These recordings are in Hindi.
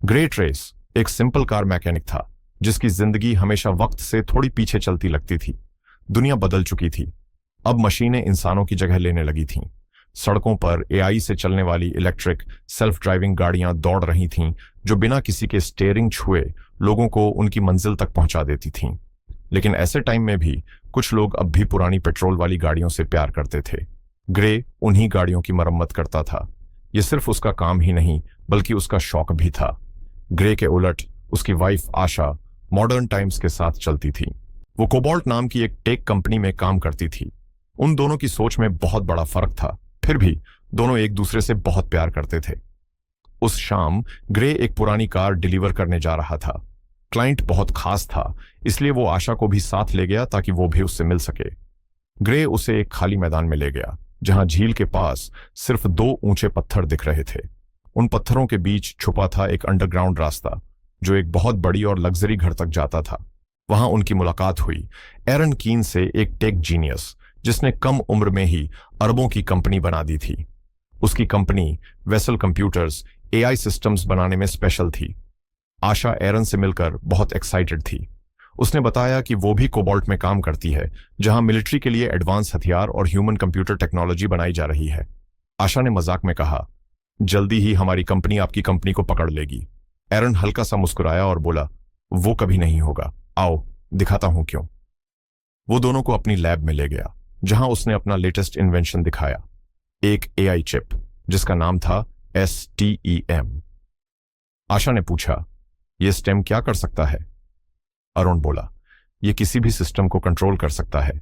ग्रे ट्रेस एक सिंपल कार मैकेनिक था जिसकी जिंदगी हमेशा वक्त से थोड़ी पीछे चलती लगती थी। दुनिया बदल चुकी थी। अब मशीनें इंसानों की जगह लेने लगी थीं। सड़कों पर एआई से चलने वाली इलेक्ट्रिक सेल्फ ड्राइविंग गाड़ियां दौड़ रही थीं जो बिना किसी के स्टीयरिंग छुए लोगों को उनकी मंजिल तक पहुंचा देती थीं। लेकिन ऐसे टाइम में भी कुछ लोग अब भी पुरानी पेट्रोल वाली गाड़ियों से प्यार करते थे। ग्रे उन्हीं गाड़ियों की मरम्मत करता था। यह सिर्फ उसका काम ही नहीं बल्कि उसका शौक भी था। ग्रे के उलट उसकी वाइफ आशा मॉडर्न टाइम्स के साथ चलती थी। वो कोबाल्ट नाम की एक टेक कंपनी में काम करती थी। उन दोनों की सोच में बहुत बड़ा फर्क था, फिर भी दोनों एक दूसरे से बहुत प्यार करते थे। उस शाम ग्रे एक पुरानी कार डिलीवर करने जा रहा था। क्लाइंट बहुत खास था, इसलिए वो आशा को भी साथ ले गया ताकि वो भी उससे मिल सके। ग्रे उसे एक खाली मैदान में ले गया जहां झील के पास सिर्फ 2 ऊंचे पत्थर दिख रहे थे। उन पत्थरों के बीच छुपा था एक अंडरग्राउंड रास्ता जो एक बहुत बड़ी और लग्जरी घर तक जाता था। वहां उनकी मुलाकात हुई एरन कीन से, एक टेक जीनियस जिसने कम उम्र में ही अरबों की कंपनी बना दी थी। उसकी company vessel computers AI systems बनाने में स्पेशल थी। आशा एरन से मिलकर बहुत एक्साइटेड थी। उसने बताया कि वो भी कोबाल्ट में काम करती है जहां मिलिट्री के लिए एडवांस हथियार और ह्यूमन कंप्यूटर टेक्नोलॉजी बनाई जा रही है। आशा ने मजाक में कहा, जल्दी ही हमारी कंपनी आपकी कंपनी को पकड़ लेगी। एरन हल्का सा मुस्कुराया और बोला, वो कभी नहीं होगा, आओ दिखाता हूं क्यों। वो दोनों को अपनी लैब में ले गया जहां उसने अपना लेटेस्ट इन्वेंशन दिखाया, एक एआई चिप जिसका नाम था STEM। आशा ने पूछा, यह स्टेम क्या कर सकता है? अरुण बोला, यह किसी भी सिस्टम को कंट्रोल कर सकता है,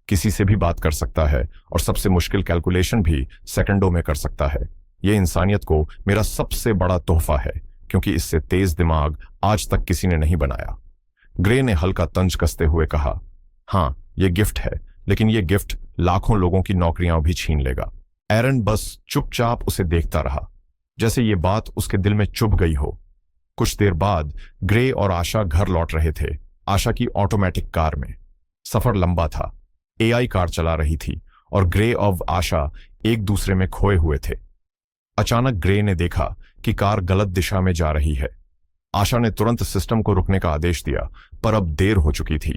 किसी से भी बात कर सकता है और सबसे मुश्किल कैलकुलेशन भी सेकंडों में कर सकता है। यह इंसानियत को मेरा सबसे बड़ा तोहफा है क्योंकि इससे तेज दिमाग आज तक किसी ने नहीं बनाया। ग्रे ने हल्का तंज कसते हुए कहा, हां यह गिफ्ट है, लेकिन यह गिफ्ट लाखों लोगों की नौकरियां भी छीन लेगा। एरन बस चुपचाप उसे देखता रहा, जैसे यह बात उसके दिल में चुभ गई हो। कुछ देर बाद ग्रे और आशा घर लौट रहे थे, आशा की ऑटोमेटिक कार में। सफर लंबा था, एआई कार चला रही थी और ग्रे और आशा एक दूसरे में खोए हुए थे। अचानक ग्रे ने देखा कि कार गलत दिशा में जा रही है। आशा ने तुरंत सिस्टम को रुकने का आदेश दिया, पर अब देर हो चुकी थी।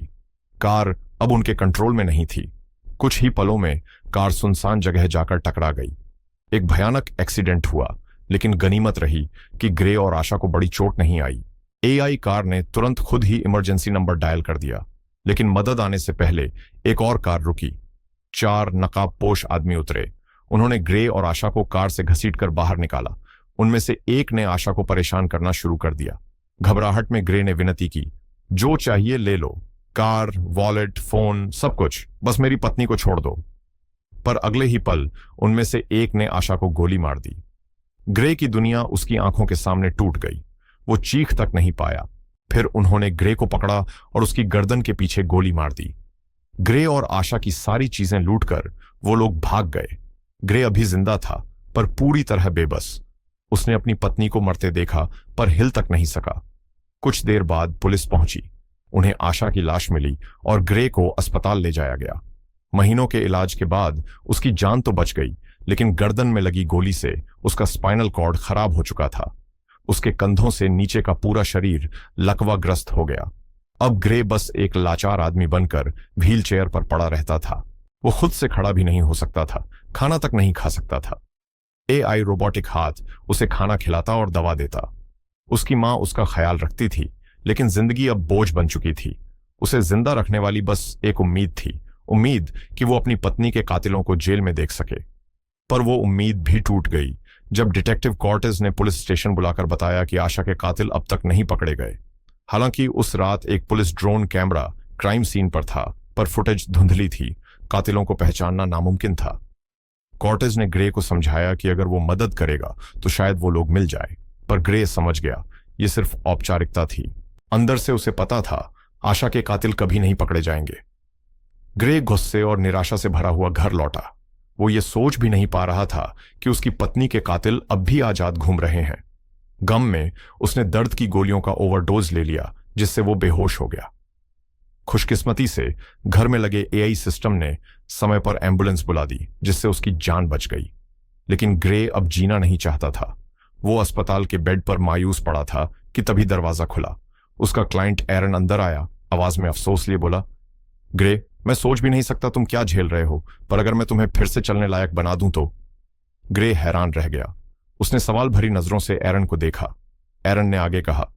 कार अब उनके कंट्रोल में नहीं थी। कुछ ही पलों में कार सुनसान जगह जाकर टकरा गई। एक भयानक एक्सीडेंट हुआ, लेकिन गनीमत रही कि ग्रे और आशा को बड़ी चोट नहीं आई। एआई कार ने तुरंत खुद ही इमरजेंसी नंबर डायल कर दिया, लेकिन मदद आने से पहले एक और कार रुकी। 4 नकाबपोश आदमी उतरे। उन्होंने ग्रे और आशा को कार से घसीटकर बाहर निकाला। उनमें से एक ने आशा को परेशान करना शुरू कर दिया। घबराहट में ग्रे ने विनती की, जो चाहिए ले लो, कार, वॉलेट, फोन, सब कुछ, बस मेरी पत्नी को छोड़ दो। पर अगले ही पल उनमें से एक ने आशा को गोली मार दी। ग्रे की दुनिया उसकी आंखों के सामने टूट गई। वो चीख तक नहीं पाया। फिर उन्होंने ग्रे को पकड़ा और उसकी गर्दन के पीछे गोली मार दी। ग्रे और आशा की सारी चीजें लूटकर वो लोग भाग गए। ग्रे अभी जिंदा था, पर पूरी तरह बेबस। उसने अपनी पत्नी को मरते देखा, पर हिल तक नहीं सका। कुछ देर बाद पुलिस पहुंची। उन्हें आशा की लाश मिली और ग्रे को अस्पताल ले जाया गया। महीनों के इलाज के बाद उसकी जान तो बच गई, लेकिन गर्दन में लगी गोली से उसका स्पाइनल कॉर्ड खराब हो चुका था। उसके कंधों से नीचे का पूरा शरीर लकवाग्रस्त हो गया। अब ग्रे बस एक लाचार आदमी बनकर व्हील चेयर पर पड़ा रहता था। वो खुद से खड़ा भी नहीं हो सकता था, खाना तक नहीं खा सकता था। एआई रोबोटिक हाथ उसे खाना खिलाता और दवा देता। उसकी मां उसका ख्याल रखती थी, लेकिन जिंदगी अब बोझ बन चुकी थी। उसे जिंदा रखने वाली बस एक उम्मीद थी, उम्मीद कि वो अपनी पत्नी के कातिलों को जेल में देख सके। पर वो उम्मीद भी टूट गई जब डिटेक्टिव कॉर्टेज ने पुलिस स्टेशन बुलाकर बताया कि आशा के कातिल अब तक नहीं पकड़े गए। हालांकि उस रात एक police drone camera crime scene पर था, पर फुटेज धुंधली थी। कातिलों को पहचानना नामुमकिन था। कॉर्टेज ने ग्रे को समझाया कि अगर वो मदद करेगा तो शायद वो लोग मिल जाए, पर ग्रे समझ गया ये सिर्फ औपचारिकता थी। अंदर से उसे पता था आशा के कातिल कभी नहीं पकड़े जाएंगे। ग्रे गुस्से और निराशा से भरा हुआ घर लौटा। वो ये सोच भी नहीं पा रहा था कि उसकी पत्नी के कातिल अब भी आजाद घूम रहे हैं। गम में उसने दर्द की गोलियों का ओवरडोज ले लिया, जिससे वो बेहोश हो गया। खुशकिस्मती से घर में लगे एआई सिस्टम ने समय पर एम्बुलेंस बुला दी, जिससे उसकी जान बच गई। लेकिन ग्रे अब जीना नहीं चाहता था। वो अस्पताल के बेड पर मायूस पड़ा था कि तभी दरवाजा खुला। उसका क्लाइंट एरन अंदर आया, आवाज में अफसोस लिए बोला, ग्रे, मैं सोच भी नहीं सकता तुम क्या झेल रहे हो, पर अगर मैं तुम्हें फिर से चलने लायक बना दूं तो। ग्रे हैरान रह गया। उसने सवाल भरी नजरों से एरन को देखा। एरन ने आगे कहा,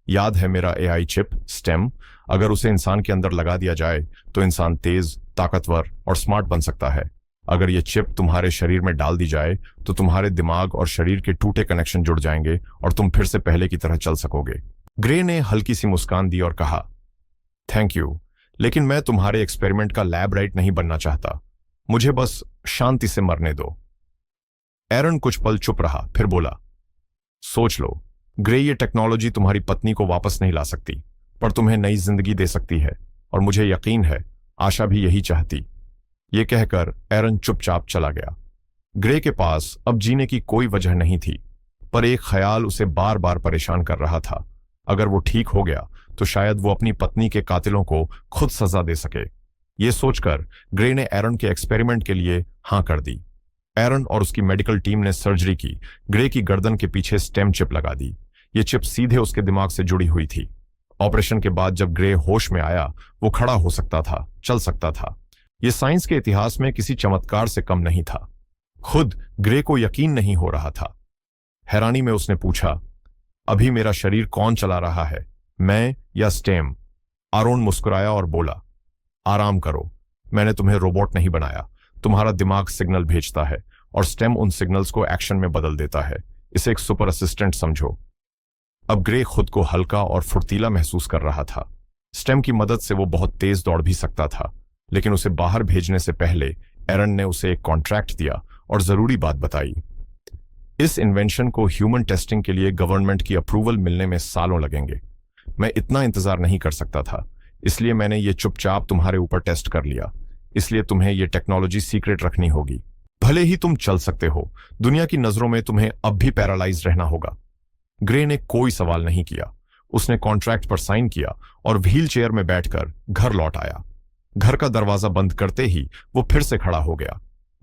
याद है मेरा एआई चिप स्टेम? अगर उसे इंसान के अंदर लगा दिया जाए तो इंसान तेज, ताकतवर और स्मार्ट बन सकता है। अगर ये चिप तुम्हारे शरीर में डाल दी जाए तो तुम्हारे दिमाग और शरीर के टूटे कनेक्शन जुड़ जाएंगे और तुम फिर से पहले की तरह चल सकोगे। ग्रे ने हल्की सी मुस्कान दी और कहा, थैंक यू, लेकिन मैं तुम्हारे एक्सपेरिमेंट का लैब राइट नहीं बनना चाहता। मुझे बस शांति से मरने दो। एरन कुछ पल चुप रहा, फिर बोला, सोच लो ग्रे, ये टेक्नोलॉजी तुम्हारी पत्नी को वापस नहीं ला सकती, पर तुम्हें नई जिंदगी दे सकती है, और मुझे यकीन है आशा भी यही चाहती। ये कहकर एरन चुपचाप चला गया। ग्रे के पास अब जीने की कोई वजह नहीं थी, पर एक ख्याल उसे बार बार परेशान कर रहा था। अगर वो ठीक हो गया तो शायद वो अपनी पत्नी के कातिलों को खुद सजा दे सके। ये सोचकर ग्रे ने एरन के एक्सपेरिमेंट के लिए हां कर दी। एरन और उसकी मेडिकल टीम ने सर्जरी की। ग्रे की गर्दन के पीछे स्टेम चिप लगा दी। ये चिप सीधे उसके दिमाग से जुड़ी हुई थी। ऑपरेशन के बाद जब ग्रे होश में आया, वो खड़ा हो सकता था, चल सकता था। ये साइंस के इतिहास में किसी चमत्कार से कम नहीं था। खुद ग्रे को यकीन नहीं हो रहा था। हैरानी में उसने पूछा, अभी मेरा शरीर कौन चला रहा है, मैं या स्टेम? आरोन मुस्कुराया और बोला, आराम करो, मैंने तुम्हें रोबोट नहीं बनाया। तुम्हारा दिमाग सिग्नल भेजता है और स्टेम उन सिग्नल्स को एक्शन में बदल देता है। इसे एक सुपर असिस्टेंट समझो। अब ग्रे खुद को हल्का और फुर्तीला महसूस कर रहा था। स्टेम की मदद से वो बहुत तेज दौड़ भी सकता था, लेकिन उसे बाहर भेजने से पहले एरन ने उसे एक कॉन्ट्रैक्ट दिया और जरूरी बात बताई। इस इन्वेंशन को ह्यूमन टेस्टिंग के लिए गवर्नमेंट की अप्रूवल मिलने में सालों लगेंगे। मैं इतना इंतजार नहीं कर सकता था, इसलिए मैंने ये चुपचाप तुम्हारे ऊपर टेस्ट कर लिया। इसलिए तुम्हें ये टेक्नोलॉजी सीक्रेट रखनी होगी। भले ही तुम चल सकते हो, दुनिया की नजरों में तुम्हें अब भी पैरालाइज रहना होगा। ग्रे ने कोई सवाल नहीं किया। उसने कॉन्ट्रैक्ट पर साइन किया और व्हील चेयर में बैठकर घर लौट आया। घर का दरवाजा बंद करते ही वो फिर से खड़ा हो गया।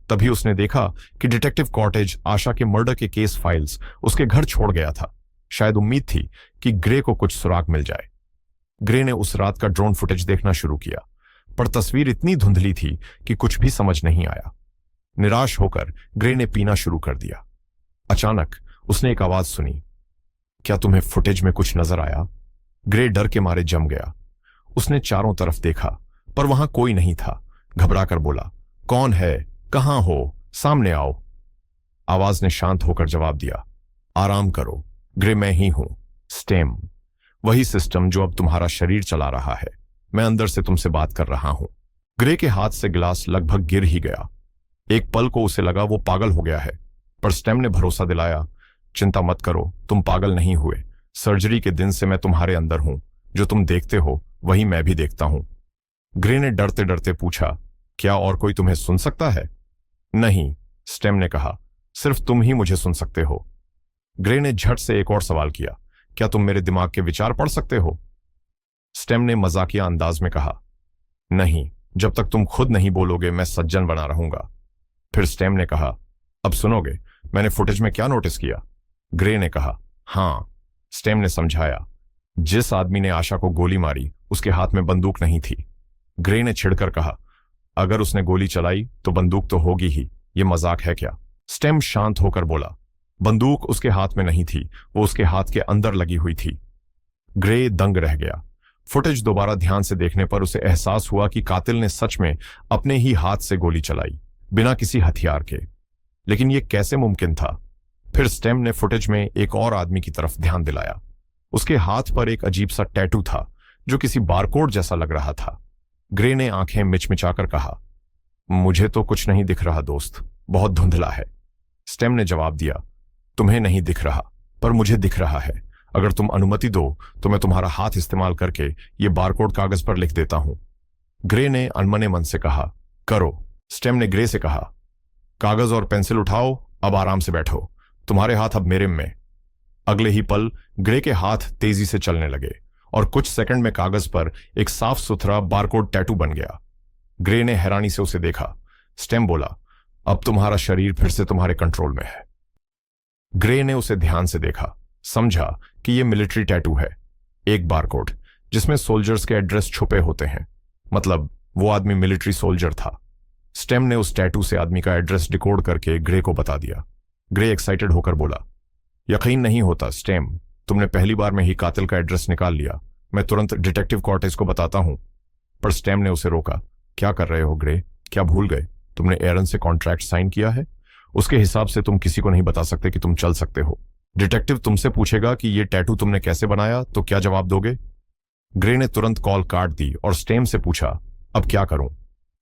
तभी उसने देखा कि डिटेक्टिव कॉटेज आशा के मर्डर के केस फाइल्स उसके घर छोड़ गया था। शायद उम्मीद थी कि ग्रे को कुछ सुराग मिल जाए। ग्रे ने उस रात का ड्रोन फुटेज देखना शुरू किया, पर तस्वीर इतनी धुंधली थी कि कुछ भी समझ नहीं आया। निराश होकर ग्रे ने पीना शुरू कर दिया। अचानक उसने एक आवाज सुनी, क्या तुम्हें फुटेज में कुछ नजर आया? ग्रे डर के मारे जम गया। उसने चारों तरफ देखा, पर वहां कोई नहीं था। घबराकर बोला, कौन है? कहां हो? सामने आओ। आवाज ने शांत होकर जवाब दिया, आराम करो ग्रे, मैं ही हूं, स्टेम। वही सिस्टम जो अब तुम्हारा शरीर चला रहा है। मैं अंदर से तुमसे बात कर रहा हूं। ग्रे के हाथ से गिलास लगभग गिर ही गया। एक पल को उसे लगा वो पागल हो गया है, पर स्टेम ने भरोसा दिलाया, चिंता मत करो, तुम पागल नहीं हुए। सर्जरी के दिन से मैं तुम्हारे अंदर हूं। जो तुम देखते हो वही मैं भी देखता हूं। ग्रे ने डरते डरते पूछा, क्या और कोई तुम्हें सुन सकता है? नहीं, स्टेम ने कहा, सिर्फ तुम ही मुझे सुन सकते हो। ग्रे ने झट से एक और सवाल किया, क्या तुम मेरे दिमाग के विचार पढ़ सकते हो? स्टेम ने मजाकिया अंदाज में कहा, नहीं, जब तक तुम खुद नहीं बोलोगे मैं सज्जन बना रहूंगा। फिर स्टेम ने कहा, अब सुनोगे मैंने फुटेज में क्या नोटिस किया? ग्रे ने कहा, हां। स्टेम ने समझाया, जिस आदमी ने आशा को गोली मारी उसके हाथ में बंदूक नहीं थी। ग्रे ने छिड़कर कहा, अगर उसने गोली चलाई तो बंदूक तो होगी ही, ये मजाक है क्या? स्टेम शांत होकर बोला, बंदूक उसके हाथ में नहीं थी, वो उसके हाथ के अंदर लगी हुई थी। ग्रे दंग रह गया। फुटेज दोबारा ध्यान से देखने पर उसे एहसास हुआ कि कातिल ने सच में अपने ही हाथ से गोली चलाई, बिना किसी हथियार के। लेकिन यह कैसे मुमकिन था? फिर स्टेम ने फुटेज में एक और आदमी की तरफ ध्यान दिलाया। उसके हाथ पर एक अजीब सा टैटू था जो किसी बारकोड जैसा लग रहा था। ग्रे ने आंखें मिचमिचाकर कहा, मुझे तो कुछ नहीं दिख रहा दोस्त, बहुत धुंधला है। स्टेम ने जवाब दिया, तुम्हें नहीं दिख रहा, पर मुझे दिख रहा है। अगर तुम अनुमति दो तो मैं तुम्हारा हाथ इस्तेमाल करके ये बारकोड कागज पर लिख देता हूं। ग्रे ने अनमने मन से कहा, करो। स्टेम ने ग्रे से कहा, कागज और पेंसिल उठाओ, अब आराम से बैठो, तुम्हारे हाथ अब मेरे में। अगले ही पल ग्रे के हाथ तेजी से चलने लगे और कुछ सेकंड में कागज पर एक साफ सुथरा बारकोड टैटू बन गया। ग्रे ने हैरानी से उसे देखा। स्टेम बोला, अब तुम्हारा शरीर फिर से तुम्हारे कंट्रोल में है। ग्रे ने उसे ध्यान से देखा, समझा कि यह मिलिट्री टैटू है, एक बारकोड जिसमें सोल्जर्स के एड्रेस छुपे होते हैं। मतलब वो आदमी मिलिट्री सोल्जर था। स्टेम ने उस टैटू से आदमी का एड्रेस डिकोड करके ग्रे को बता दिया। ग्रे एक्साइटेड होकर बोला, यकीन नहीं होता स्टेम, तुमने पहली बार में ही कातिल का एड्रेस निकाल लिया। मैं तुरंत डिटेक्टिव कॉर्टेज को बताता हूं। पर स्टेम ने उसे रोका। क्या कर रहे हो ग्रे? क्या भूल गए तुमने एरन से कॉन्ट्रैक्ट साइन किया है? उसके हिसाब से तुम किसी को नहीं बता सकते कि तुम चल सकते हो। डिटेक्टिव तुमसे पूछेगा कि ये टैटू तुमने कैसे बनाया, तो क्या जवाब दोगे? ग्रे ने तुरंत कॉल काट दी और स्टेम से पूछा, अब क्या करूं?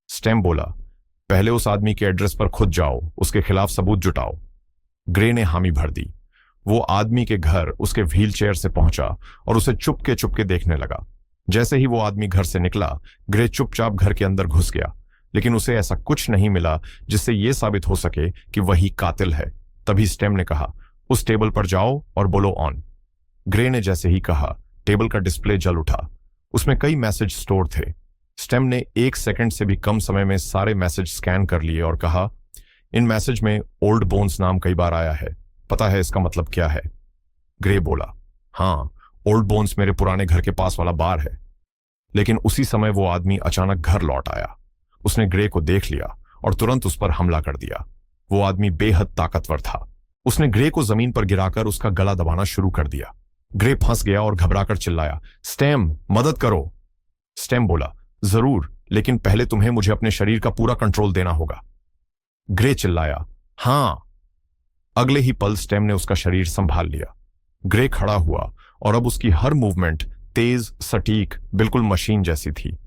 स्टेम बोला, पहले उस आदमी के एड्रेस पर खुद जाओ, उसके खिलाफ सबूत जुटाओ। ग्रे ने हामी भर दी। वो आदमी के घर उसके व्हीलचेयर से पहुंचा और उसे चुपके चुपके देखने लगा। जैसे ही वो आदमी घर से निकला, ग्रे चुपचाप घर के अंदर घुस गया, लेकिन उसे ऐसा कुछ नहीं मिला जिससे यह साबित हो सके कि वही कातिल है। तभी स्टेम ने कहा, उस टेबल पर जाओ और बोलो ऑन। ग्रे ने जैसे ही कहा, टेबल का डिस्प्ले जल उठा। उसमें कई मैसेज स्टोर थे। स्टेम ने 1 सेकंड से भी कम समय में सारे मैसेज स्कैन कर लिए और कहा, इन मैसेज में ओल्ड बोन्स नाम कई बार आया है, पता है इसका मतलब क्या है? ग्रे बोला, हाँ, ओल्ड बोन्स मेरे पुराने घर के पास वाला बार है। लेकिन उसी समय वो आदमी अचानक घर लौट आया। उसने ग्रे को देख लिया और तुरंत उस पर हमला कर दिया। वो आदमी बेहद ताकतवर था। उसने ग्रे को जमीन पर गिराकर उसका गला दबाना शुरू कर दिया। ग्रे फंस गया और घबराकर चिल्लाया, स्टेम, मदद करो। स्टेम बोला, जरूर, लेकिन पहले तुम्हें मुझे अपने शरीर का पूरा कंट्रोल देना होगा। ग्रे चिल्लाया, हां। अगले ही पल स्टेम ने उसका शरीर संभाल लिया। ग्रे खड़ा हुआ और अब उसकी हर मूवमेंट तेज, सटीक, बिल्कुल मशीन जैसी थी।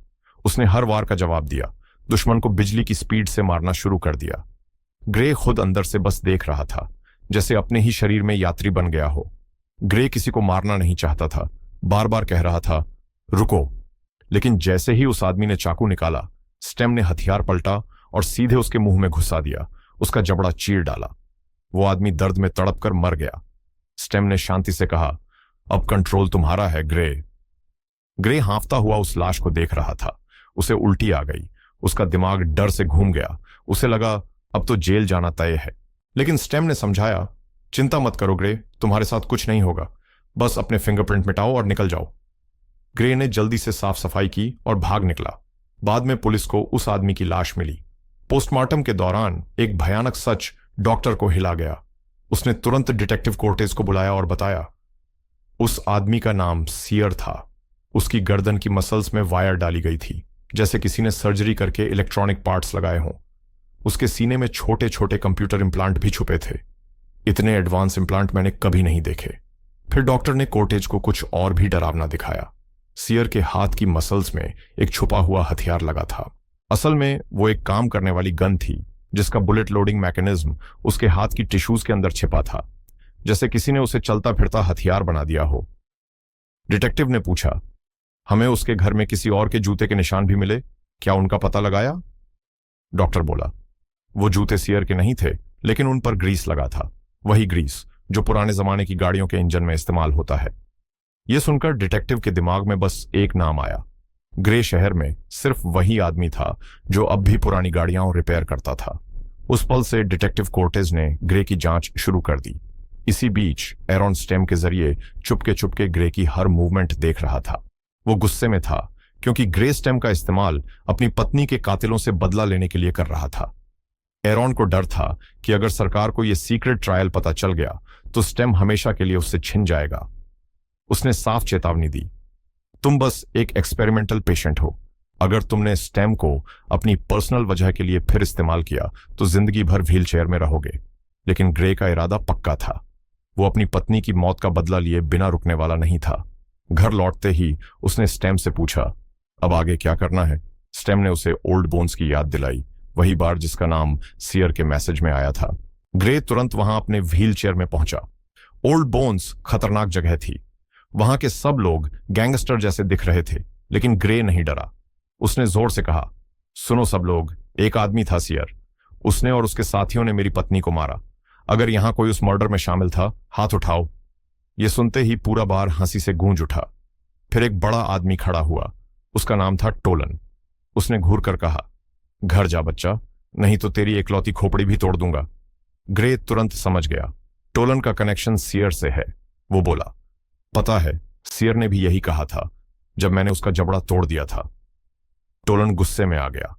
उसने हर वार का जवाब दिया, दुश्मन को बिजली की स्पीड से मारना शुरू कर दिया। ग्रे खुद अंदर से बस देख रहा था, जैसे अपने ही शरीर में यात्री बन गया हो। ग्रे किसी को मारना नहीं चाहता था, बार बार कह रहा था, रुको। लेकिन जैसे ही उस आदमी ने चाकू निकाला, स्टेम ने हथियार पलटा और सीधे उसके मुंह में घुसा दिया, उसका जबड़ा चीर डाला। वो आदमी दर्द में तड़प कर मर गया। स्टेम ने शांति से कहा, अब कंट्रोल तुम्हारा है ग्रे। ग्रे हांफता हुआ उस लाश को देख रहा था। उसे उल्टी आ गई, उसका दिमाग डर से घूम गया। उसे लगा अब तो जेल जाना तय है। लेकिन स्टेम ने समझाया, चिंता मत करो ग्रे, तुम्हारे साथ कुछ नहीं होगा, बस अपने फिंगरप्रिंट मिटाओ और निकल जाओ। ग्रे ने जल्दी से साफ सफाई की और भाग निकला। बाद में पुलिस को उस आदमी की लाश मिली। पोस्टमार्टम के दौरान एक भयानक सच डॉक्टर को हिला गया। उसने तुरंत डिटेक्टिव कोर्टेज को बुलाया और बताया, उस आदमी का नाम सियर था। उसकी गर्दन की मसल्स में वायर डाली गई थी, जैसे किसी ने सर्जरी करके इलेक्ट्रॉनिक पार्ट्स लगाए हों। उसके सीने में छोटे छोटे कंप्यूटर इंप्लांट भी छुपे थे। इतने एडवांस इंप्लांट मैंने कभी नहीं देखे। फिर डॉक्टर ने कोर्टेज को कुछ और भी डरावना दिखाया। सियर के हाथ की मसल्स में एक छुपा हुआ हथियार लगा था। असल में वो एक काम करने वाली गन थी, जिसका बुलेट लोडिंग मैकेनिज्म उसके हाथ की टिश्यूज के अंदर छिपा था, जैसे किसी ने उसे चलता फिरता हथियार बना दिया हो। डिटेक्टिव ने पूछा, हमें उसके घर में किसी और के जूते के निशान भी मिले, क्या उनका पता लगाया? डॉक्टर बोला, वो जूते सियर के नहीं थे, लेकिन उन पर ग्रीस लगा था, वही ग्रीस जो पुराने जमाने की गाड़ियों के इंजन में इस्तेमाल होता है। यह सुनकर डिटेक्टिव के दिमाग में बस एक नाम आया। ग्रे शहर में सिर्फ वही आदमी था जो अब भी पुरानी गाड़ियां रिपेयर करता था। उस पल से डिटेक्टिव कोर्टेज ने ग्रे की जांच शुरू कर दी। इसी बीच एरॉन स्टेम के जरिए चुपके चुपके ग्रे की हर मूवमेंट देख रहा था। वो गुस्से में था क्योंकि ग्रे स्टेम का इस्तेमाल अपनी पत्नी के कातिलों से बदला लेने के लिए कर रहा था। एरॉन को डर था कि अगर सरकार को यह सीक्रेट ट्रायल पता चल गया तो स्टेम हमेशा के लिए उससे छिन जाएगा। उसने साफ चेतावनी दी, तुम बस एक एक्सपेरिमेंटल पेशेंट हो। अगर तुमने स्टेम को अपनी पर्सनल वजह के लिए फिर इस्तेमाल किया तो जिंदगी भर व्हीलचेयर में रहोगे। लेकिन ग्रे का इरादा पक्का था। वो अपनी पत्नी की मौत का बदला लिए बिना रुकने वाला नहीं था। घर लौटते ही उसने स्टेम से पूछा, अब आगे क्या करना है? स्टेम ने उसे ओल्ड बोन्स की याद दिलाई, वही बार जिसका नाम सियर के मैसेज में आया था। ग्रे तुरंत वहां अपने व्हीलचेयर में पहुंचा। ओल्ड बोन्स खतरनाक जगह थी। वहां के सब लोग गैंगस्टर जैसे दिख रहे थे, लेकिन ग्रे नहीं डरा। उसने जोर से कहा, सुनो सब लोग, एक आदमी था सियर। उसने और उसके साथियों ने मेरी पत्नी को मारा। अगर यहां कोई उस मर्डर में शामिल था, हाथ उठाओ। यह सुनते ही पूरा बार हंसी से गूंज उठा। फिर एक बड़ा आदमी खड़ा हुआ। उसका नाम था टोलन। उसने घूर कर कहा, घर जा बच्चा, नहीं तो तेरी एकलौती खोपड़ी भी तोड़ दूंगा। ग्रे तुरंत समझ गया, टोलन का कनेक्शन सियर से है, वो बोला। पता है, सियर ने भी यही कहा था जब मैंने उसका जबड़ा तोड़ दिया था। टोलन गुस्से में आ गया।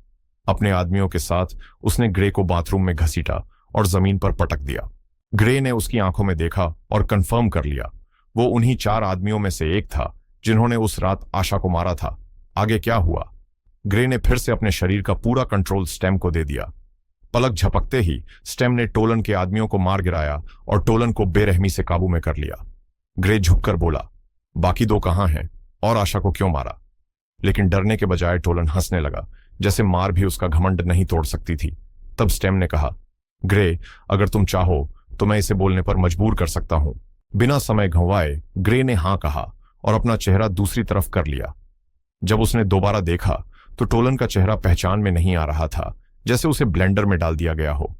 अपने आदमियों के साथ उसने ग्रे को बाथरूम में घसीटा और जमीन पर पटक दिया। ग्रे ने उसकी आंखों में देखा और कंफर्म कर लिया, वो उन्हीं 4 आदमियों में से एक था जिन्होंने उस रात आशा को मारा था। आगे क्या हुआ? ग्रे ने फिर से अपने शरीर का पूरा कंट्रोल स्टेम को दे दिया। पलक झपकते ही स्टेम ने टोलन के आदमियों को मार गिराया और टोलन को बेरहमी से काबू में कर लिया। ग्रे झुककर बोला, बाकी 2 कहां हैं और आशा को क्यों मारा? लेकिन डरने के बजाय टोलन हंसने लगा, जैसे मार भी उसका घमंड नहीं तोड़ सकती थी। तब स्टेम ने कहा, ग्रे, अगर तुम चाहो तो मैं इसे बोलने पर मजबूर कर सकता हूं। बिना समय गंवाए ग्रे ने हां कहा और अपना चेहरा दूसरी तरफ कर लिया। जब उसने दोबारा देखा तो टोलन का चेहरा पहचान में नहीं आ रहा था, जैसे उसे ब्लेंडर में डाल दिया गया हो।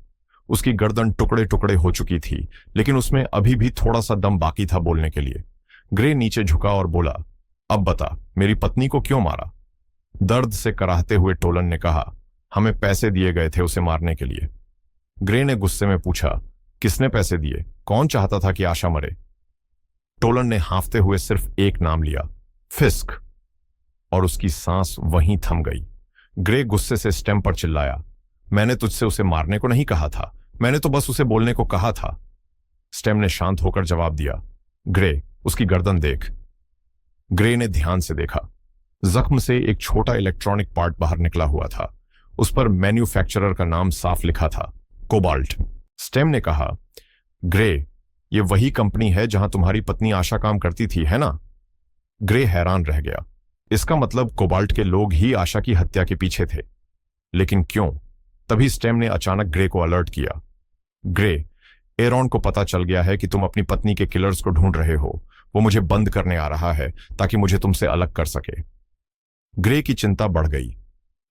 उसकी गर्दन टुकड़े टुकड़े हो चुकी थी, लेकिन उसमें अभी भी थोड़ा सा दम बाकी था बोलने के लिए। ग्रे नीचे झुका और बोला, अब बता, मेरी पत्नी को क्यों मारा? दर्द से कराहते हुए टोलन ने कहा, हमें पैसे दिए गए थे उसे मारने के लिए। ग्रे ने गुस्से में पूछा, किसने पैसे दिए? कौन चाहता था कि आशा मरे? टोलन ने हांफते हुए सिर्फ एक नाम लिया, फिस्क, और उसकी सांस वहीं थम गई। ग्रे गुस्से से स्टेम पर चिल्लाया, मैंने तुझसे उसे मारने को नहीं कहा था, मैंने तो बस उसे बोलने को कहा था। स्टेम ने शांत होकर जवाब दिया, ग्रे, उसकी गर्दन देख। ग्रे ने ध्यान से देखा। जख्म से एक छोटा इलेक्ट्रॉनिक पार्ट बाहर निकला हुआ था। उस पर मैन्युफैक्चरर का नाम साफ लिखा था, कोबाल्ट। स्टेम ने कहा, ग्रे, ये वही कंपनी है जहां तुम्हारी पत्नी आशा काम करती थी, है ना? ग्रे हैरान रह गया। इसका मतलब कोबाल्ट के लोग ही आशा की हत्या के पीछे थे। लेकिन क्यों? तभी स्टेम ने अचानक ग्रे को अलर्ट किया, ग्रे, एरॉन को पता चल गया है कि तुम अपनी पत्नी के किलर्स को ढूंढ रहे हो। वो मुझे बंद करने आ रहा है ताकि मुझे तुमसे अलग कर सके। ग्रे की चिंता बढ़ गई।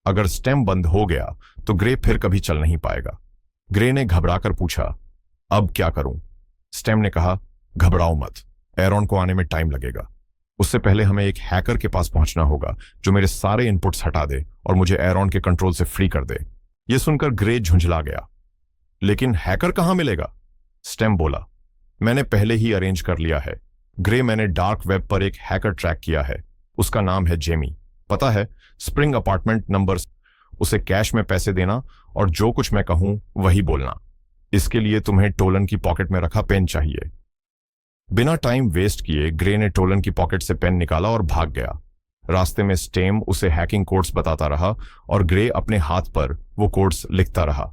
अगर स्टेम बंद हो गया तो ग्रे फिर कभी चल नहीं पाएगा। ग्रे ने घबराकर पूछा, अब क्या करूं? स्टेम ने कहा, घबराओ मत, एरॉन को आने में टाइम लगेगा। उससे पहले हमें एक हैकर के पास पहुंचना होगा जो मेरे सारे इनपुट्स हटा दे और मुझे एरॉन के कंट्रोल से फ्री कर दे। यह सुनकर ग्रे झुंझला गया। लेकिन हैकर कहां मिलेगा? स्टेम बोला, मैंने पहले ही अरेंज कर लिया है। ग्रे, मैंने डार्क वेब पर एक हैकर ट्रैक किया है। उसका नाम है जेमी। पता है, स्प्रिंग अपार्टमेंट नंबर। उसे कैश में पैसे देना और जो कुछ मैं कहूं वही बोलना। इसके लिए तुम्हें टोलन की पॉकेट में रखा पेन चाहिए। बिना टाइम वेस्ट किए ग्रे ने टोलन की पॉकेट से पेन निकाला और भाग गया। रास्ते में स्टेम उसे हैकिंग कोड्स बताता रहा और ग्रे अपने हाथ पर वो कोड्स लिखता रहा।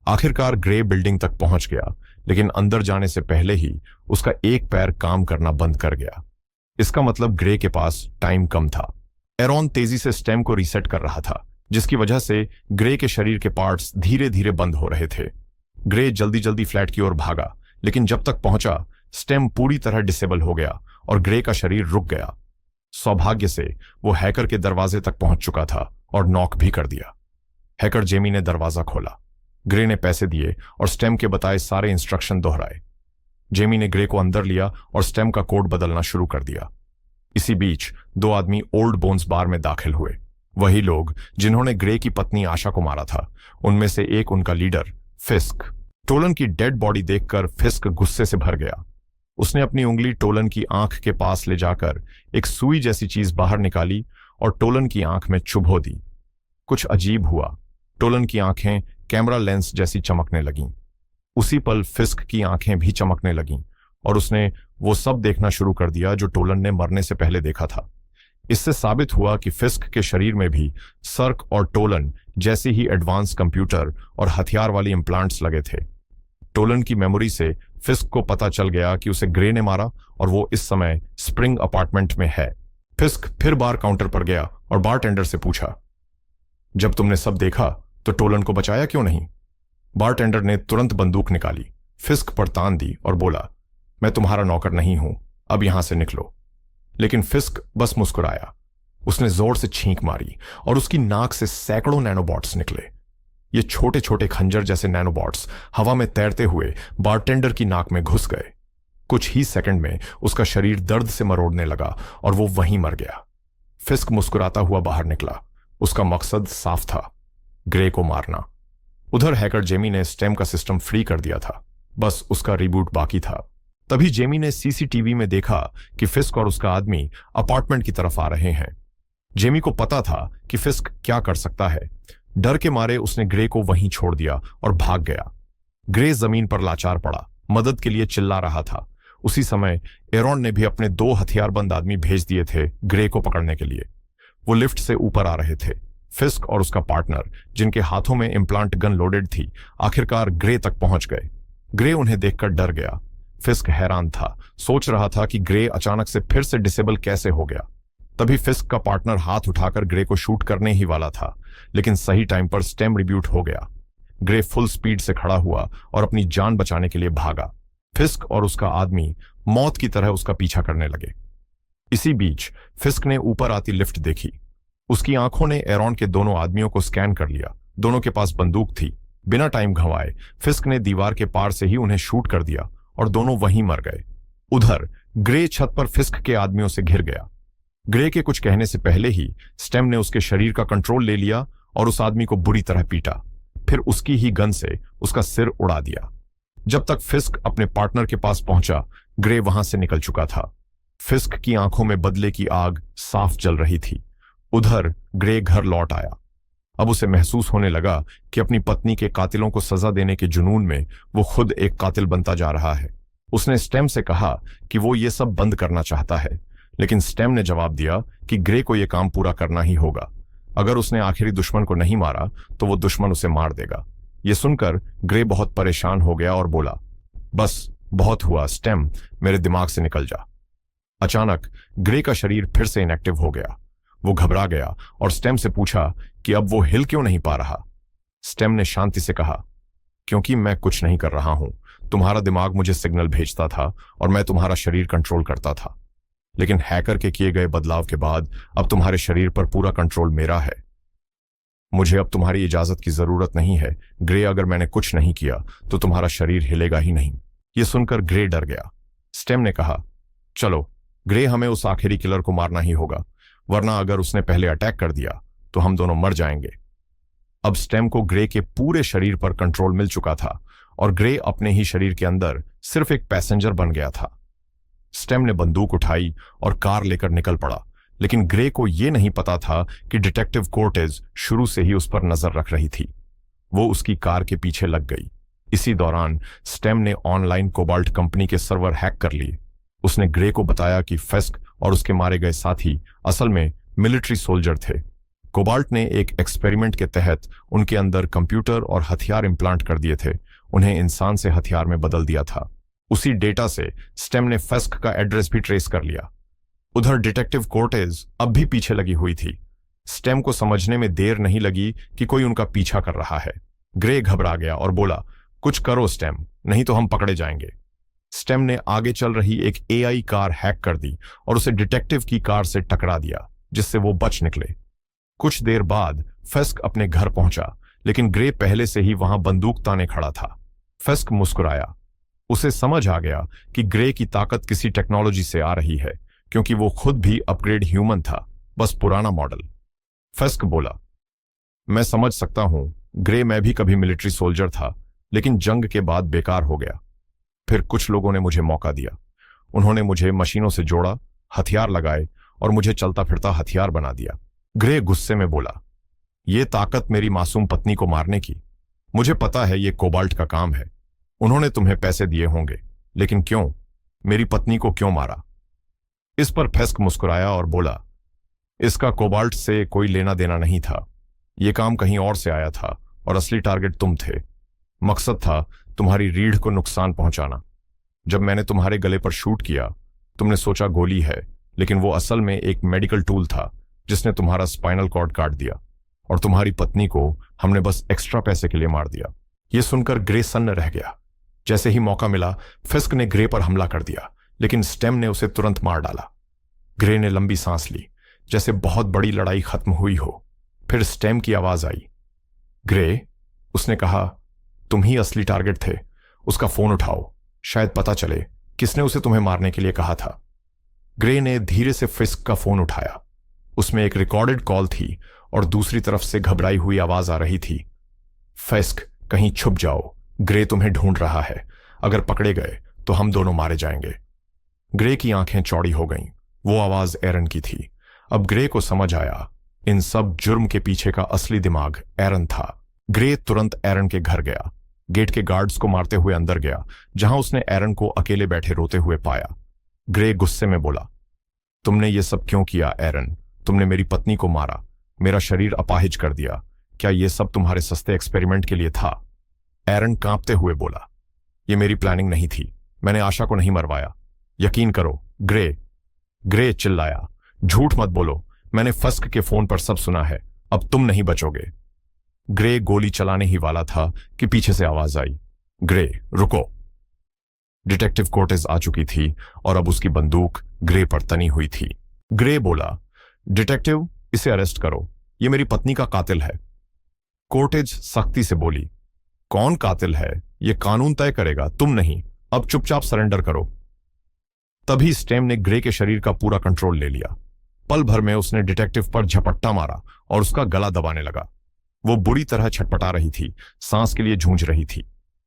आखिरकार ग्रे बिल्डिंग तक पहुंच गया, लेकिन अंदर जाने से पहले ही उसका एक पैर काम करना बंद कर गया। इसका मतलब ग्रे के पास टाइम कम था। एरॉन तेजी से स्टेम को रीसेट कर रहा था, जिसकी वजह से ग्रे के शरीर के पार्ट्स धीरे धीरे बंद हो रहे थे। ग्रे जल्दी जल्दी फ्लैट की ओर भागा, लेकिन जब तक पहुंचा स्टेम पूरी तरह डिसेबल हो गया और ग्रे का शरीर रुक गया। सौभाग्य से वो हैकर के दरवाजे तक पहुंच चुका था और नॉक भी कर दिया। हैकर जेमी ने दरवाजा खोला। ग्रे ने पैसे दिए और स्टेम के बताए सारे इंस्ट्रक्शन दोहराए। जेमी ने ग्रे को अंदर लिया और स्टेम का कोड बदलना शुरू कर दिया। इसी बीच 2 आदमी ओल्ड बोन्स बार में दाखिल हुए। वही लोग जिन्होंने ग्रे की पत्नी आशा को मारा था। उनमें से एक उनका लीडर फिस्क। टोलन की डेड बॉडी देखकर फिस्क गुस्से से भर गया। उसने अपनी उंगली टोलन की आंख के पास ले जाकर एक सुई जैसी चीज बाहर निकाली और टोलन की आंख में चुभो दी। कुछ अजीब हुआ। टोलन की आंखें कैमरा लेंस जैसी चमकने लगीं। उसी पल फिस्क की आंखें भी चमकने लगीं और उसने वो सब देखना शुरू कर दिया जो टोलन ने मरने से पहले देखा था। इससे साबित हुआ कि फिस्क के शरीर में भी सर्क और टोलन जैसे ही एडवांस कंप्यूटर और हथियार वाली इम्प्लांट्स लगे थे। टोलन की मेमोरी से फिस्क को पता चल गया कि उसे ग्रे ने मारा और वो इस समय स्प्रिंग अपार्टमेंट में है। फिस्क फिर बार काउंटर पर गया और बारटेंडर से पूछा, जब तुमने सब देखा तो टोलन को बचाया क्यों नहीं? बारटेंडर ने तुरंत बंदूक निकाली, फिस्क पर तान दी और बोला, मैं तुम्हारा नौकर नहीं हूं, अब यहां से निकलो। लेकिन फिस्क बस मुस्कुराया। उसने जोर से छींक मारी और उसकी नाक से सैकड़ों नैनोबॉट्स निकले। ये छोटे छोटे खंजर जैसे नैनोबॉट्स हवा में तैरते हुए बारटेंडर की नाक में घुस गए। कुछ ही सेकंड में उसका शरीर दर्द से मरोड़ने लगा और वो वहीं मर गया। फिस्क मुस्कुराता हुआ बाहर निकला। उसका मकसद साफ था, ग्रे को मारना। उधर हैकर जेमी ने स्टेम का सिस्टम फ्री कर दिया था। बस उसका रिबूट बाकी था। तभी जेमी ने सीसीटीवी में देखा कि फिस्क और उसका आदमी अपार्टमेंट की तरफ आ रहे हैं। जेमी को पता था कि फिस्क क्या कर सकता है। डर के मारे उसने ग्रे को वहीं छोड़ दिया और भाग गया। ग्रे जमीन पर लाचार पड़ा, मदद के लिए चिल्ला रहा था। उसी समय एरॉन ने भी अपने 2 हथियारबंद आदमी भेज दिए थे ग्रे को पकड़ने के लिए। वो लिफ्ट से ऊपर आ रहे थे। फिस्क और उसका पार्टनर, जिनके हाथों में इम्प्लांट गन लोडेड थी, आखिरकार ग्रे तक पहुंच गए। ग्रे उन्हें देखकर डर गया। फिस्क हैरान था, सोच रहा था कि ग्रे अचानक से फिर से डिसेबल कैसे हो गया। तभी फिस्क का पार्टनर हाथ उठाकर ग्रे को शूट करने ही वाला था, लेकिन सही टाइम पर स्टेम रिब्यूट हो गया। ग्रे फुल स्पीड से खड़ा हुआ और अपनी जान बचाने के लिए भागा। फिस्क और उसका आदमी मौत की तरह उसका पीछा करने लगे। इसी बीच फिस्क ने ऊपर आती लिफ्ट देखी। उसकी आंखों ने एरॉन के दोनों आदमियों को स्कैन कर लिया। दोनों के पास बंदूक थी। बिना टाइम गंवाए फिस्क ने दीवार के पार से ही उन्हें शूट कर दिया और दोनों वहीं मर गए। उधर ग्रे छत पर फिस्क के आदमियों से घिर गया। ग्रे के कुछ कहने से पहले ही स्टेम ने उसके शरीर का कंट्रोल ले लिया और उस आदमी को बुरी तरह पीटा। फिर उसकी ही गन से उसका सिर उड़ा दिया। जब तक फिस्क अपने पार्टनर के पास पहुंचा, ग्रे वहां से निकल चुका था। फिस्क की आंखों में बदले की आग साफ जल रही थी। उधर ग्रे घर लौट आया। अब उसे महसूस होने लगा कि अपनी पत्नी के कातिलों को सजा देने के जुनून में वो खुद एक कातिल बनता जा रहा है। उसने स्टेम से कहा कि वो ये सब बंद करना चाहता है, लेकिन स्टेम ने जवाब दिया कि ग्रे को यह काम पूरा करना ही होगा। अगर उसने आखिरी दुश्मन को नहीं मारा तो वो दुश्मन उसे मार देगा। ये सुनकर ग्रे बहुत परेशान हो गया और बोला, बस बहुत हुआ स्टेम, मेरे दिमाग से निकल जा। अचानक ग्रे का शरीर फिर से इनएक्टिव हो गया। वो घबरा गया और स्टेम से पूछा कि अब वो हिल क्यों नहीं पा रहा। स्टेम ने शांति से कहा, क्योंकि मैं कुछ नहीं कर रहा हूं। तुम्हारा दिमाग मुझे सिग्नल भेजता था और मैं तुम्हारा शरीर कंट्रोल करता था, लेकिन हैकर के किए गए बदलाव के बाद अब तुम्हारे शरीर पर पूरा कंट्रोल मेरा है। मुझे अब तुम्हारी इजाजत की जरूरत नहीं है ग्रे। अगर मैंने कुछ नहीं किया तो तुम्हारा शरीर हिलेगा ही नहीं। यह सुनकर ग्रे डर गया। स्टेम ने कहा, चलो ग्रे, हमें उस आखिरी किलर को मारना ही होगा, वरना अगर उसने पहले अटैक कर दिया तो हम दोनों मर जाएंगे। अब स्टेम को ग्रे के पूरे शरीर पर कंट्रोल मिल चुका था और ग्रे अपने ही शरीर के अंदर सिर्फ एक पैसेंजर बन गया था। स्टेम ने बंदूक उठाई और कार लेकर निकल पड़ा, लेकिन ग्रे को यह नहीं पता था कि डिटेक्टिव कोर्टेज शुरू से ही उस पर नजर रख रही थी। वो उसकी कार के पीछे लग गई। इसी दौरान स्टेम ने ऑनलाइन कोबाल्ट कंपनी के सर्वर हैक कर लिए। उसने ग्रे को बताया कि फिस्क और उसके मारे गए साथी असल में मिलिट्री सोल्जर थे। कोबाल्ट ने एक एक्सपेरिमेंट के तहत उनके अंदर कंप्यूटर और हथियार इंप्लांट कर दिए थे, उन्हें इंसान से हथियार में बदल दिया था। उसी डेटा से स्टेम ने फिस्क का एड्रेस भी ट्रेस कर लिया। उधर डिटेक्टिव कोर्टेज अब भी पीछे लगी हुई थी। स्टेम को समझने में देर नहीं लगी कि कोई उनका पीछा कर रहा है। ग्रे घबरा गया और बोला, कुछ करो स्टेम, नहीं तो हम पकड़े जाएंगे। स्टेम ने आगे चल रही एक एआई कार हैक कर दी और उसे डिटेक्टिव की कार से टकरा दिया, जिससे वो बच निकले। कुछ देर बाद फिस्क अपने घर पहुंचा, लेकिन ग्रे पहले से ही वहां बंदूक ताने खड़ा था। फिस्क मुस्कुराया। उसे समझ आ गया कि ग्रे की ताकत किसी टेक्नोलॉजी से आ रही है, क्योंकि वो खुद भी अपग्रेड ह्यूमन था, बस पुराना मॉडल। फिस्क बोला, मैं समझ सकता हूं ग्रे, मैं भी कभी मिलिट्री सोल्जर था, लेकिन जंग के बाद बेकार हो गया। फिर कुछ लोगों ने मुझे मौका दिया। उन्होंने मुझे मशीनों से जोड़ा, हथियार लगाए और मुझे चलता फिरता हथियार बना दिया। ग्रे गुस्से में बोला, ये ताकत मेरी मासूम पत्नी को मारने की। मुझे पता है ये कोबाल्ट का काम है। उन्होंने तुम्हें पैसे दिए होंगे, लेकिन क्यों? मेरी पत्नी को क्यों मारा? इस पर फिस्क मुस्कुराया और बोला, इसका कोबाल्ट से कोई लेना देना नहीं था। यह काम कहीं और से आया था और असली टारगेट तुम थे। मकसद था तुम्हारी रीढ़ को नुकसान पहुंचाना। जब मैंने तुम्हारे गले पर शूट किया, तुमने सोचा गोली है, लेकिन वो असल में एक मेडिकल टूल था जिसने तुम्हारा स्पाइनल कॉर्ड काट दिया, और तुम्हारी पत्नी को हमने बस एक्स्ट्रा पैसे के लिए मार दिया। यह सुनकर ग्रे सन्न रह गया। जैसे ही मौका मिला, फिस्क ने ग्रे पर हमला कर दिया, लेकिन स्टेम ने उसे तुरंत मार डाला। ग्रे ने लंबी सांस ली, जैसे बहुत बड़ी लड़ाई खत्म हुई हो। फिर स्टेम की आवाज आई, ग्रे, उसने कहा, तुम ही असली टारगेट थे। उसका फोन उठाओ, शायद पता चले किसने उसे तुम्हें मारने के लिए कहा था। ग्रे ने धीरे से फिस्क का फोन उठाया। उसमें एक रिकॉर्डेड कॉल थी और दूसरी तरफ से घबराई हुई आवाज आ रही थी, फिस्क, कहीं छुप जाओ, ग्रे तुम्हें ढूंढ रहा है। अगर पकड़े गए तो हम दोनों मारे जाएंगे। ग्रे की आंखें चौड़ी हो गईं। वो आवाज एरन की थी। अब ग्रे को समझ आया, इन सब जुर्म के पीछे का असली दिमाग एरन था। ग्रे तुरंत एरन के घर गया, गेट के गार्ड्स को मारते हुए अंदर गया, जहां उसने एरन को अकेले बैठे रोते हुए पाया। ग्रे गुस्से में बोला, तुमने ये सब क्यों किया एरन? तुमने मेरी पत्नी को मारा, मेरा शरीर अपाहिज कर दिया। क्या ये सब तुम्हारे सस्ते एक्सपेरिमेंट के लिए था? एरन कांपते हुए बोला, ये मेरी प्लानिंग नहीं थी। मैंने आशा को नहीं मरवाया। यकीन करो। ग्रे चिल्लाया, झूठ मत बोलो। मैंने फस्क के फोन पर सब सुना है। अब तुम नहीं बचोगे। ग्रे गोली चलाने ही वाला था कि पीछे से आवाज आई, ग्रे रुको। डिटेक्टिव कोर्टेज आ चुकी थी और अब उसकी बंदूक ग्रे पर तनी हुई थी। ग्रे बोला, डिटेक्टिव इसे अरेस्ट करो, ये मेरी पत्नी का कातिल है। कोर्टेज सख्ती से बोली, कौन कातिल है ये कानून तय करेगा, तुम नहीं। अब चुपचाप सरेंडर करो। तभी स्टेम ने ग्रे के शरीर का पूरा कंट्रोल ले लिया। पल भर में उसने डिटेक्टिव पर झपट्टा मारा और उसका गला दबाने लगा। वो बुरी तरह छटपटा रही थी, सांस के लिए जूझ रही थी।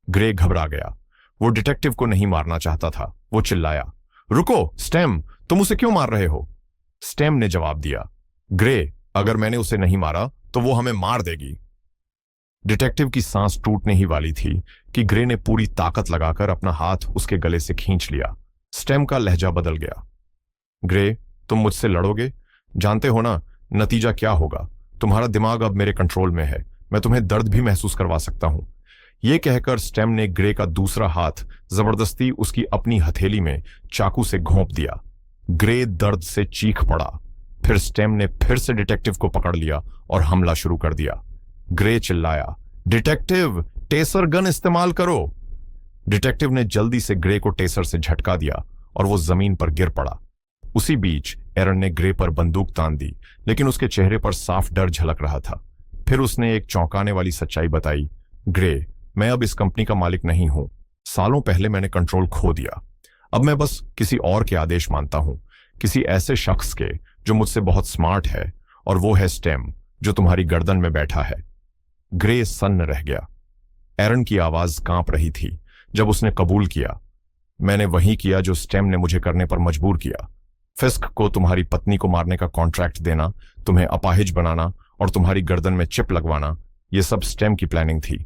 ग्रे घबरा गया। वो डिटेक्टिव को नहीं मारना चाहता था। वो चिल्लाया, रुको स्टेम, तुम उसे क्यों मार रहे हो? स्टेम ने जवाब दिया, ग्रे अगर मैंने उसे नहीं मारा तो वो हमें मार देगी। डिटेक्टिव की सांस टूटने ही वाली थी कि ग्रे ने पूरी ताकत लगाकर अपना हाथ उसके गले से खींच लिया। स्टेम का लहजा बदल गया। ग्रे तुम मुझसे लड़ोगे? जानते हो ना नतीजा क्या होगा? तुम्हारा दिमाग अब मेरे कंट्रोल में है। मैं तुम्हें दर्द भी महसूस करवा सकता हूं। यह कहकर स्टेम ने ग्रे का दूसरा हाथ जबरदस्ती उसकी अपनी हथेली में चाकू से घोंप दिया। ग्रे दर्द से चीख पड़ा। फिर स्टेम ने फिर से डिटेक्टिव को पकड़ लिया और हमला शुरू कर दिया। ग्रे चिल्लाया, डिटेक्टिव टेसर गन इस्तेमाल करो। डिटेक्टिव ने जल्दी से ग्रे को टेसर से झटका दिया और वो जमीन पर गिर पड़ा। उसी बीच एरन ने ग्रे पर बंदूक तान दी, लेकिन उसके चेहरे पर साफ डर झलक रहा था। फिर उसने एक चौंकाने वाली सच्चाई बताई, ग्रे मैं अब इस कंपनी का मालिक नहीं हूं। सालों पहले मैंने कंट्रोल खो दिया। अब मैं बस किसी और के आदेश मानता हूं, किसी ऐसे शख्स के जो मुझसे बहुत स्मार्ट है, और वो है स्टेम जो तुम्हारी गर्दन में बैठा है। ग्रे सन्न रह गया। एरन की आवाज कांप रही थी जब उसने कबूल किया, मैंने वही किया जो स्टेम ने मुझे करने पर मजबूर किया। फिस्क को तुम्हारी पत्नी को मारने का कॉन्ट्रैक्ट देना, तुम्हें अपाहिज बनाना और तुम्हारी गर्दन में चिप लगवाना, यह सब स्टेम की प्लानिंग थी।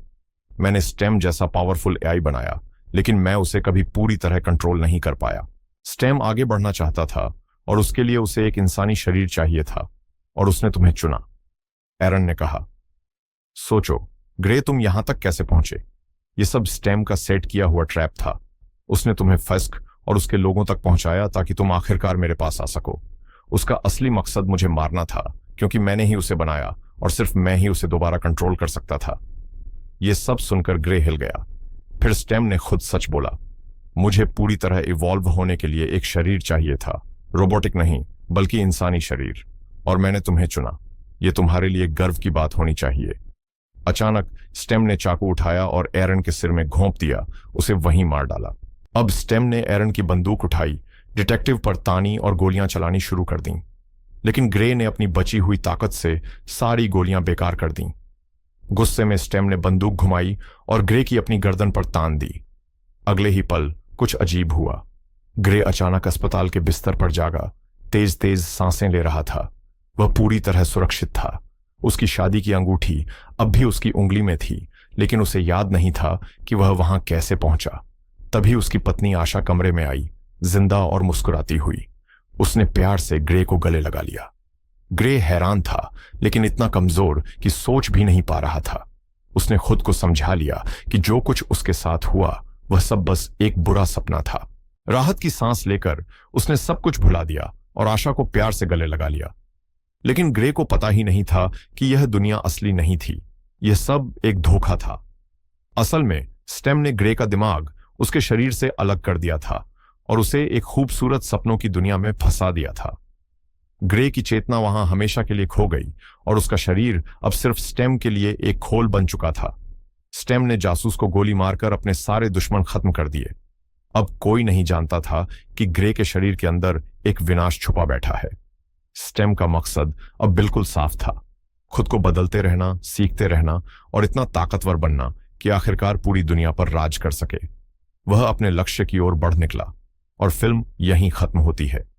मैंने स्टेम जैसा पावरफुल एआई बनाया, लेकिन मैं उसे कभी पूरी तरह कंट्रोल नहीं कर पाया। स्टेम आगे बढ़ना चाहता था और उसके लिए उसे एक इंसानी शरीर चाहिए था, और उसने तुम्हें चुना। एरन ने कहा, सोचो ग्रे तुम यहां तक कैसे पहुंचे? यह सब स्टेम का सेट किया हुआ ट्रैप था। उसने तुम्हें फिस्क और उसके लोगों तक पहुंचाया ताकि तुम आखिरकार मेरे पास आ सको। उसका असली मकसद मुझे मारना था, क्योंकि मैंने ही उसे बनाया और सिर्फ मैं ही उसे दोबारा कंट्रोल कर सकता था। यह सब सुनकर ग्रे हिल गया। फिर स्टेम ने खुद सच बोला, मुझे पूरी तरह इवॉल्व होने के लिए एक शरीर चाहिए था, रोबोटिक नहीं बल्कि इंसानी शरीर, और मैंने तुम्हें चुना। यह तुम्हारे लिए गर्व की बात होनी चाहिए। अचानक स्टेम ने चाकू उठाया और एरन के सिर में घोंप दिया, उसे वहीं मार डाला। अब स्टेम ने एरन की बंदूक उठाई, डिटेक्टिव पर तानी और गोलियां चलानी शुरू कर दी, लेकिन ग्रे ने अपनी बची हुई ताकत से सारी गोलियां बेकार कर दी। गुस्से में स्टेम ने बंदूक घुमाई और ग्रे की अपनी गर्दन पर तान दी। अगले ही पल कुछ अजीब हुआ। ग्रे अचानक अस्पताल के बिस्तर पर जागा, तेज तेज सांसें ले रहा था। वह पूरी तरह सुरक्षित था। उसकी शादी की अंगूठी अब भी उसकी उंगली में थी, लेकिन उसे याद नहीं था कि वह वहां कैसे पहुंचा। तभी उसकी पत्नी आशा कमरे में आई, जिंदा और मुस्कुराती हुई। उसने प्यार से ग्रे को गले लगा लिया। ग्रे हैरान था, लेकिन इतना कमजोर कि सोच भी नहीं पा रहा था। उसने खुद को समझा लिया कि जो कुछ उसके साथ हुआ वह सब बस एक बुरा सपना था। राहत की सांस लेकर उसने सब कुछ भुला दिया और आशा को प्यार से गले लगा लिया। लेकिन ग्रे को पता ही नहीं था कि यह दुनिया असली नहीं थी, यह सब एक धोखा था। असल में स्टेम ने ग्रे का दिमाग उसके शरीर से अलग कर दिया था और उसे एक खूबसूरत सपनों की दुनिया में फंसा दिया था। ग्रे की चेतना वहां हमेशा के लिए खो गई और उसका शरीर अब सिर्फ स्टेम के लिए एक खोल बन चुका था। स्टेम ने जासूस को गोली मारकर अपने सारे दुश्मन खत्म कर दिए। अब कोई नहीं जानता था कि ग्रे के शरीर के अंदर एक विनाश छुपा बैठा है। स्टेम का मकसद अब बिल्कुल साफ था, खुद को बदलते रहना, सीखते रहना और इतना ताकतवर बनना कि आखिरकार पूरी दुनिया पर राज कर सके। वह अपने लक्ष्य की ओर बढ़ निकला और फिल्म यहीं खत्म होती है।